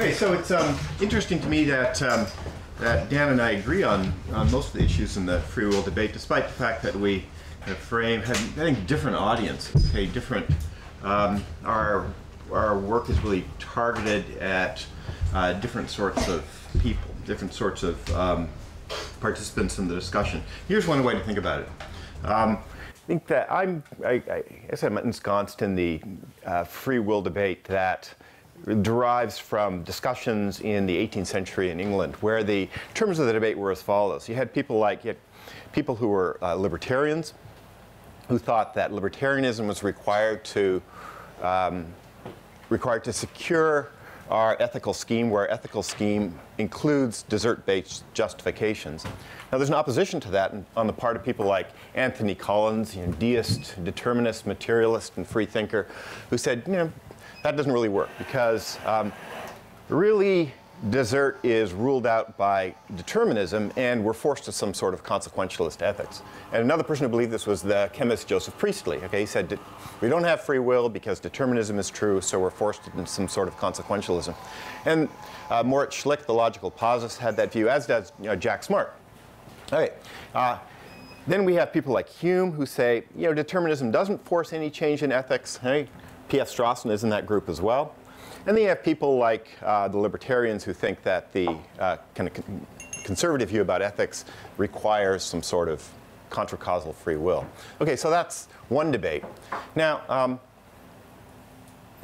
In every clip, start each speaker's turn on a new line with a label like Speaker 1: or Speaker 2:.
Speaker 1: Okay, so it's interesting to me that that Dan and I agree on most of the issues in the free will debate, despite the fact that we have I think, different audiences. Okay, different. Our work is really targeted at different sorts of people, different sorts of participants in the discussion. Here's one way to think about it. I think that I guess I'm ensconced in the free will debate that derives from discussions in the 18th century in England, where the terms of the debate were as follows. You had people who were libertarians, who thought that libertarianism was required to secure our ethical scheme, where our ethical scheme includes desert-based justifications. Now, there's an opposition to that on the part of people like Anthony Collins, deist, determinist, materialist, and free thinker, who said, that doesn't really work because really desert is ruled out by determinism and we're forced to some sort of consequentialist ethics. And another person who believed this was the chemist Joseph Priestley. Okay, he said we don't have free will because determinism is true, so we're forced into some sort of consequentialism. And Moritz Schlick, the logical positivist, had that view, as does Jack Smart. Okay. Then we have people like Hume who say, determinism doesn't force any change in ethics. Hey, P.F. Strawson is in that group as well. And then you have people like the libertarians who think that the kind of conservative view about ethics requires some sort of contra-causal free will. Okay, so that's one debate. Now,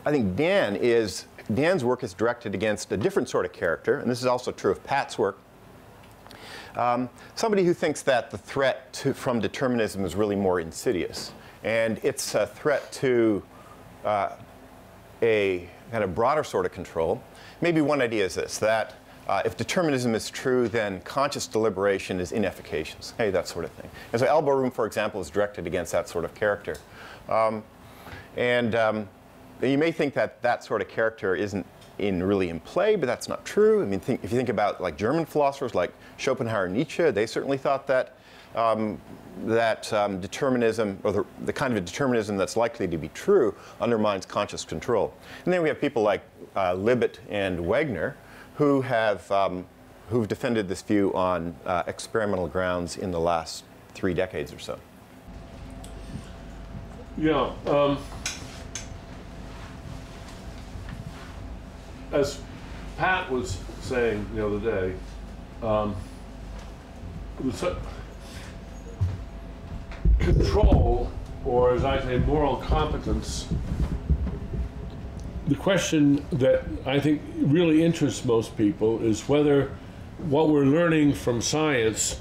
Speaker 1: I think Dan's work is directed against a different sort of character, and this is also true of Pat's work. Somebody who thinks that the threat from determinism is really more insidious, and it's a threat to a kind of broader sort of control. Maybe one idea is this, that if determinism is true, then conscious deliberation is inefficacious, hey, that sort of thing. And so Elbow Room, for example, is directed against that sort of character. You may think that that sort of character isn't really in play, but that's not true. I mean, if you think about like German philosophers like Schopenhauer and Nietzsche, they certainly thought that determinism, or the kind of determinism that's likely to be true, undermines conscious control. And then we have people like Libet and Wagner, who have who've defended this view on experimental grounds in the last 3 decades or so.
Speaker 2: Yeah. As Pat was saying the other day, control, or as I say, moral competence, the question that I think really interests most people is whether what we're learning from science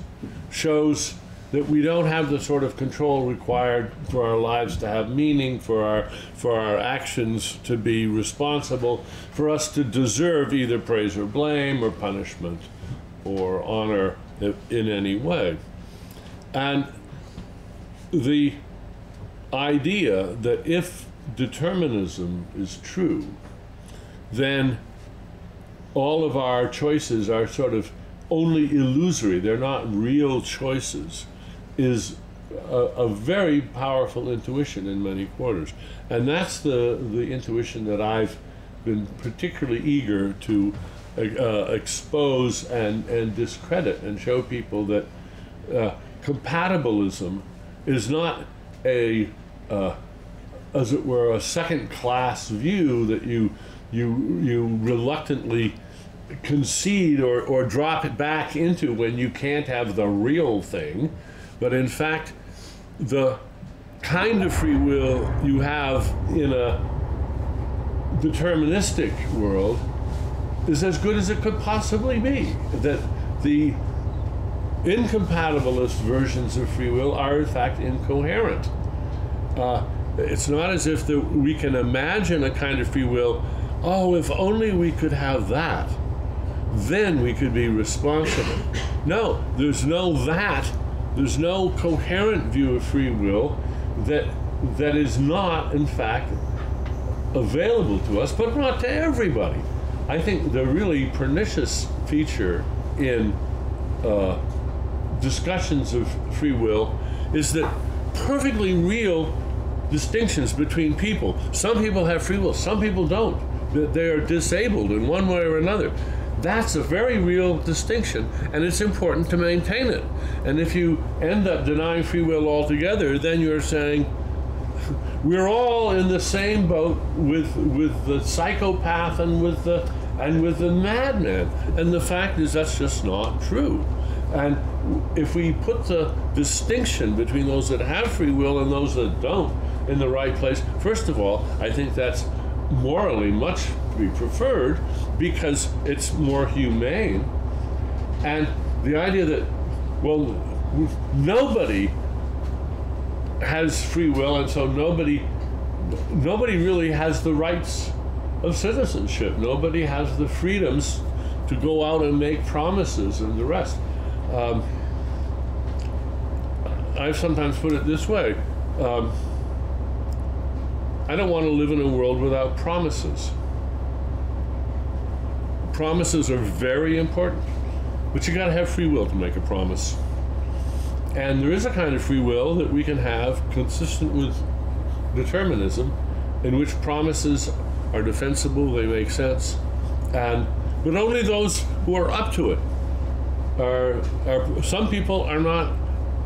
Speaker 2: shows that we don't have the sort of control required for our lives to have meaning, for our actions to be responsible, for us to deserve either praise or blame or punishment or honor in any way. And the idea that if determinism is true, then all of our choices are sort of only illusory, they're not real choices, is a very powerful intuition in many quarters. And that's the intuition that I've been particularly eager to expose and discredit and show people that compatibilism is not a, as it were, a second-class view that you reluctantly concede or drop it back into when you can't have the real thing, but in fact, the kind of free will you have in a deterministic world is as good as it could possibly be. That the incompatibilist versions of free will are in fact incoherent. It's not as if we can imagine a kind of free will, oh, if only we could have that, then we could be responsible. No, there's no that. There's no coherent view of free will that is not, in fact, available to us, but not to everybody. I think the really pernicious feature in discussions of free will is that perfectly real distinctions between people. Some people have free will, some people don't. that they are disabled in one way or another. That's a very real distinction, and it's important to maintain it. And if you end up denying free will altogether, then you're saying we're all in the same boat with the psychopath and with the madman. And the fact is that's just not true. And if we put the distinction between those that have free will and those that don't in the right place, first of all, I think that's morally much to be preferred because it's more humane. And the idea that, well, nobody has free will, and so nobody really has the rights of citizenship. Nobody has the freedoms to go out and make promises and the rest. I've sometimes put it this way. I don't want to live in a world without promises. Promises are very important, but you got to have free will to make a promise. And there is a kind of free will that we can have consistent with determinism, in which promises are defensible, they make sense, but only those who are up to it some people are not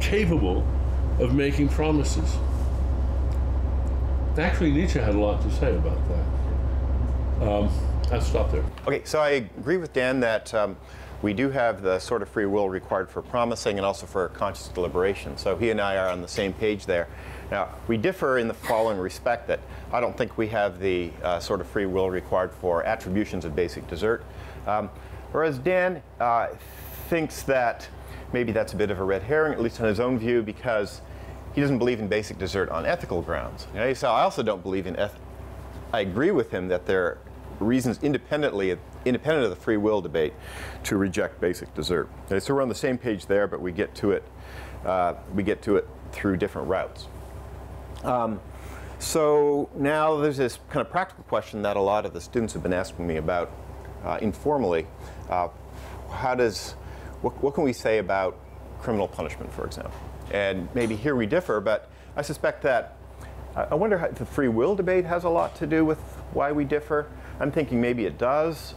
Speaker 2: capable of making promises. Actually, Nietzsche had a lot to say about that. I'll stop there.
Speaker 1: Okay, so I agree with Dan that we do have the sort of free will required for promising and also for conscious deliberation. So he and I are on the same page there. Now, we differ in the following respect, that I don't think we have the sort of free will required for attributions of basic desert. Whereas Dan thinks that maybe that's a bit of a red herring, at least in his own view, because he doesn't believe in basic desert on ethical grounds. Okay? So I also don't believe in I agree with him that there are reasons independent of the free will debate to reject basic desert. Okay? So we're on the same page there, but we get to it through different routes. So now there's this kind of practical question that a lot of the students have been asking me about informally. What can we say about criminal punishment, for example? And maybe here we differ, but I suspect that, I wonder how the free will debate has a lot to do with why we differ. I'm thinking maybe it does.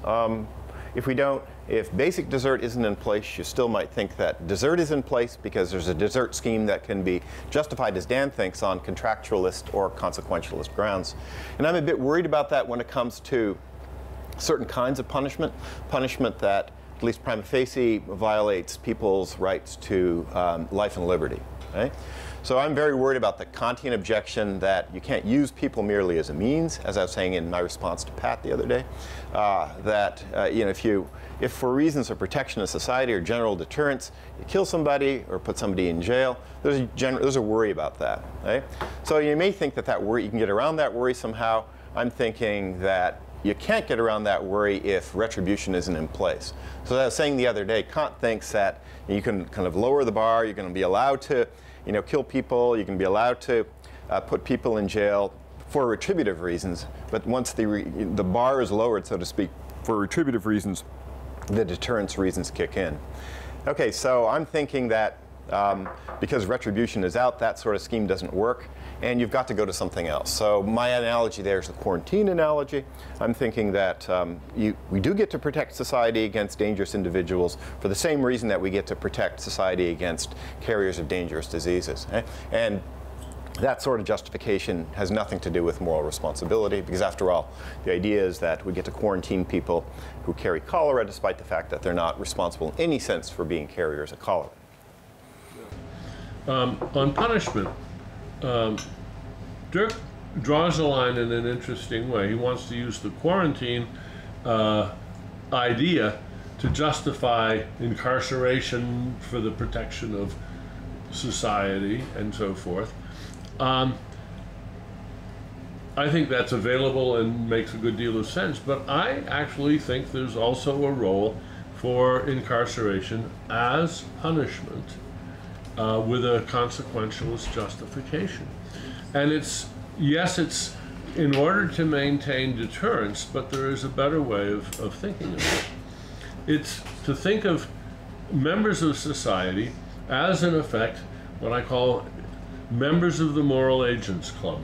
Speaker 1: If basic desert isn't in place, you still might think that desert is in place because there's a desert scheme that can be justified, as Dan thinks, on contractualist or consequentialist grounds. And I'm a bit worried about that when it comes to certain kinds of punishment that, at least prima facie, violates people's rights to life and liberty. Right? So I'm very worried about the Kantian objection that you can't use people merely as a means, as I was saying in my response to Pat the other day, if for reasons of protection of society or general deterrence, you kill somebody or put somebody in jail, there's a worry about that. Right? So you may think that worry, you can get around that worry somehow. I'm thinking that you can't get around that worry if retribution isn't in place. So as I was saying the other day, Kant thinks that you can kind of lower the bar, you're going to be allowed to kill people, you can be allowed to put people in jail for retributive reasons, but once the bar is lowered, so to speak, for retributive reasons, the deterrence reasons kick in. Okay, so I'm thinking that because retribution is out, that sort of scheme doesn't work, and you've got to go to something else. So my analogy there is the quarantine analogy. I'm thinking that we do get to protect society against dangerous individuals for the same reason that we get to protect society against carriers of dangerous diseases. And that sort of justification has nothing to do with moral responsibility, because after all, the idea is that we get to quarantine people who carry cholera despite the fact that they're not responsible in any sense for being carriers of cholera.
Speaker 2: On punishment, Dirk draws a line in an interesting way. He wants to use the quarantine idea to justify incarceration for the protection of society and so forth. I think that's available and makes a good deal of sense, but I actually think there's also a role for incarceration as punishment with a consequentialist justification. And it's in order to maintain deterrence, but there is a better way of thinking of it. It's to think of members of society as, in effect, what I call members of the moral agents club.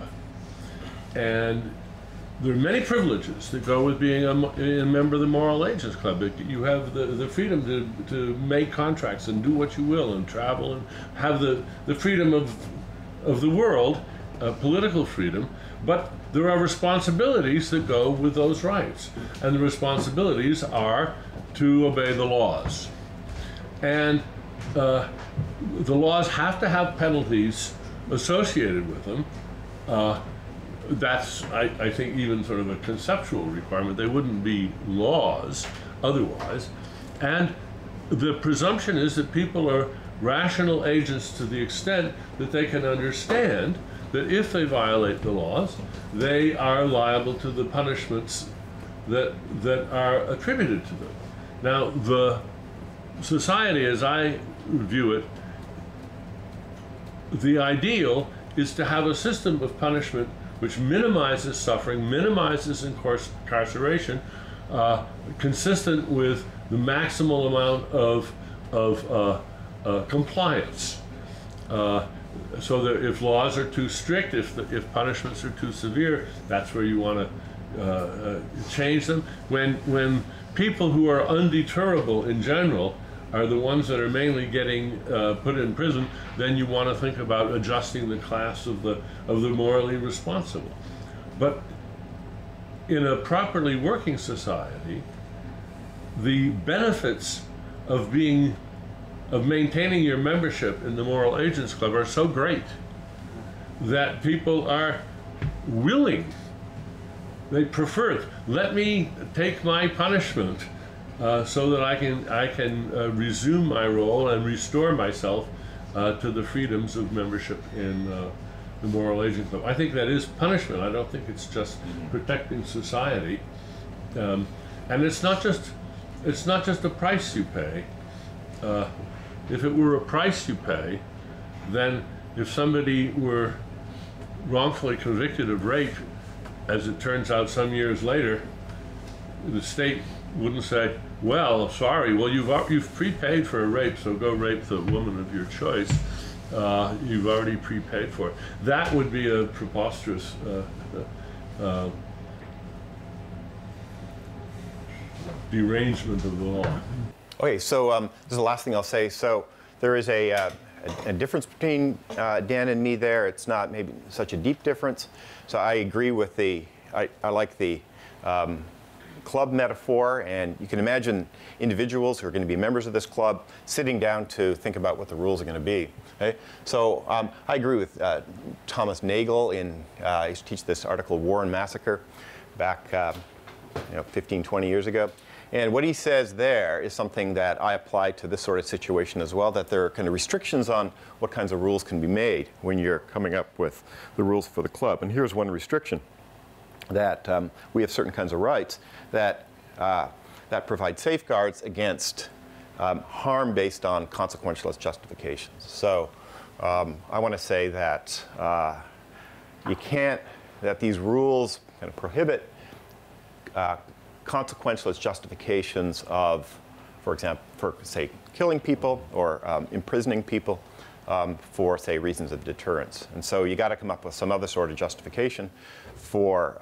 Speaker 2: And there are many privileges that go with being a member of the Moral Agents Club. You have the freedom to make contracts and do what you will and travel and have the freedom of the world, political freedom, but there are responsibilities that go with those rights. And the responsibilities are to obey the laws. And the laws have to have penalties associated with them. That's, I think, even sort of a conceptual requirement. They wouldn't be laws otherwise. And the presumption is that people are rational agents to the extent that they can understand that if they violate the laws, they are liable to the punishments that are attributed to them. Now, the society, as I view it, the ideal is to have a system of punishment which minimizes suffering, minimizes incarceration, consistent with the maximal amount of compliance. So that if laws are too strict, if punishments are too severe, that's where you want to change them. When people who are undeterrable in general are the ones that are mainly getting put in prison, then you want to think about adjusting the class of the morally responsible. But in a properly working society, the benefits of maintaining your membership in the Moral Agents Club are so great that people are willing, they prefer it. Let me take my punishment so that I can resume my role and restore myself to the freedoms of membership in the Moral Agents Club. I think that is punishment. I don't think it's just protecting society, and it's not just a price you pay. If it were a price you pay, then if somebody were wrongfully convicted of rape, as it turns out some years later, the state wouldn't say, well, sorry, well, you've prepaid for a rape, so go rape the woman of your choice. You've already prepaid for it. That would be a preposterous derangement of the law.
Speaker 1: Okay, so this is the last thing I'll say. So there is a difference between Dan and me there. It's not maybe such a deep difference. So I agree with I like the club metaphor, and you can imagine individuals who are going to be members of this club sitting down to think about what the rules are going to be. Okay? So I agree with Thomas Nagel I used to teach this article, War and Massacre, back 15, 20 years ago. And what he says there is something that I apply to this sort of situation as well, that there are kind of restrictions on what kinds of rules can be made when you're coming up with the rules for the club. And here's one restriction, that we have certain kinds of rights that provide safeguards against harm based on consequentialist justifications. So I want to say that that these rules kind of prohibit consequentialist justifications of, for example, say, killing people or imprisoning people for, say, reasons of deterrence. And so you got to come up with some other sort of justification for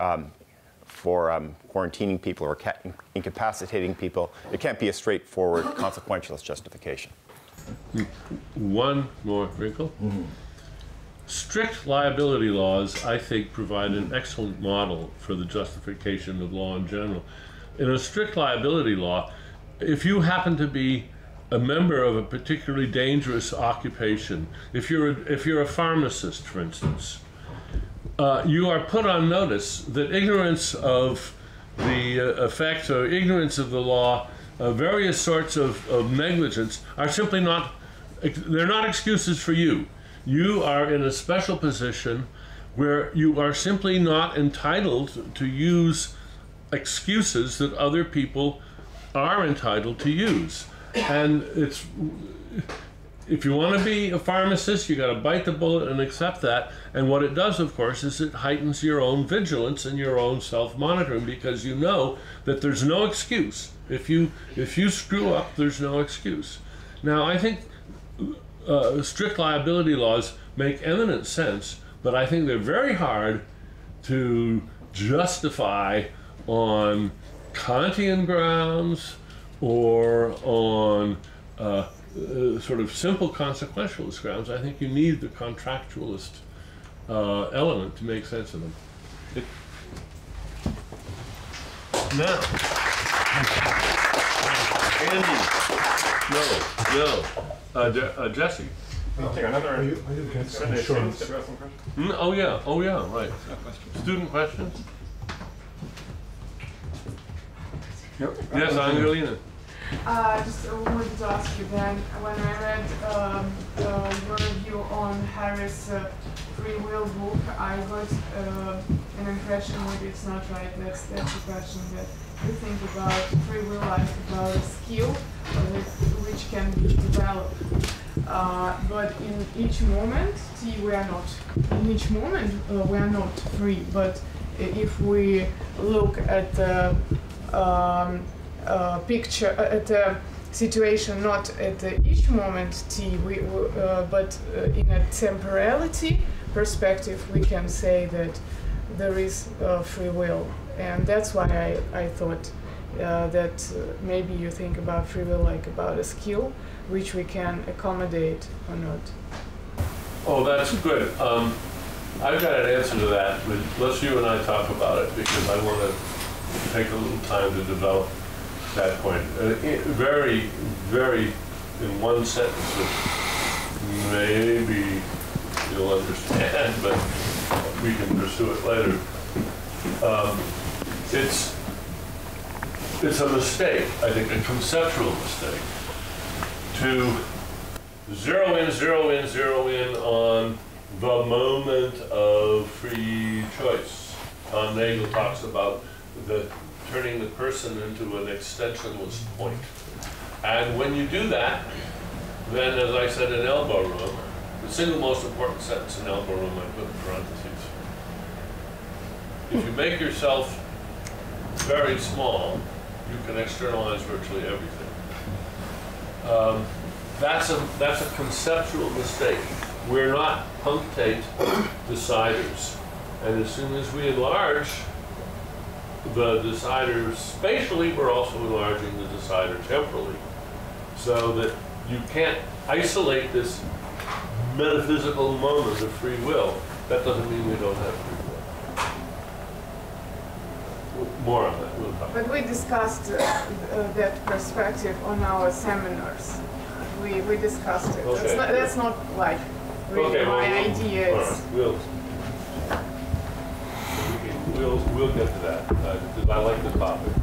Speaker 1: quarantining people or incapacitating people. It can't be a straightforward consequentialist justification.
Speaker 2: One more wrinkle. Mm-hmm. Strict liability laws, I think, provide an excellent model for the justification of law in general. In a strict liability law, if you happen to be a member of a particularly dangerous occupation, if you're a pharmacist, for instance, you are put on notice that ignorance of the effects or ignorance of the law, various sorts of negligence are simply not, they're not excuses for you. You are in a special position where you are simply not entitled to use excuses that other people are entitled to use. And if you want to be a pharmacist, you got to bite the bullet and accept that. And what it does, of course, is it heightens your own vigilance and your own self-monitoring, because you know that there's no excuse. If you screw up, there's no excuse. Now, I think strict liability laws make eminent sense, but I think they're very hard to justify on Kantian grounds or on sort of simple consequentialist grounds. I think you need the contractualist element to make sense of them. Now, Andy, no, Jesse.
Speaker 3: I'll take another.
Speaker 2: Oh yeah, right. Student questions?
Speaker 3: Yep.
Speaker 2: Yes, Angelina.
Speaker 4: Just wanted to ask you then, when I read your review on Harris' free will book, I got an impression, maybe it's not right, that's the question, that you think about free will like about a skill which can be developed. But in each moment, we are not. In each moment, we are not free. But if we look at the picture, at the situation, not at each moment but in a temporality perspective, we can say that there is free will, and that's why I thought that maybe you think about free will like about a skill which we can accommodate or not.
Speaker 2: Oh, that's good. I've got an answer to that, but let's you and I talk about it, because I want to take a little time to develop that point. Very, very, in one sentence, that maybe you'll understand, but we can pursue it later. It's a mistake, I think, a conceptual mistake, to zero in on the moment of free choice. Tom Nagel talks about turning the person into an extensionless point. And when you do that, then, as I said in Elbow Room, the single most important sentence in Elbow Room I put in parentheses. If you make yourself very small, you can externalize virtually everything. That's a conceptual mistake. We're not punctate deciders. And as soon as we enlarge the decider spatially, we're also enlarging the decider temporally. So that you can't isolate this metaphysical moment of free will. That doesn't mean we don't have free will. More on that. We'll talk.
Speaker 4: But we discussed that perspective on our seminars. We discussed it.
Speaker 2: Okay.
Speaker 4: That's not like really my idea.
Speaker 2: All right. We'll get to that because I like the topic.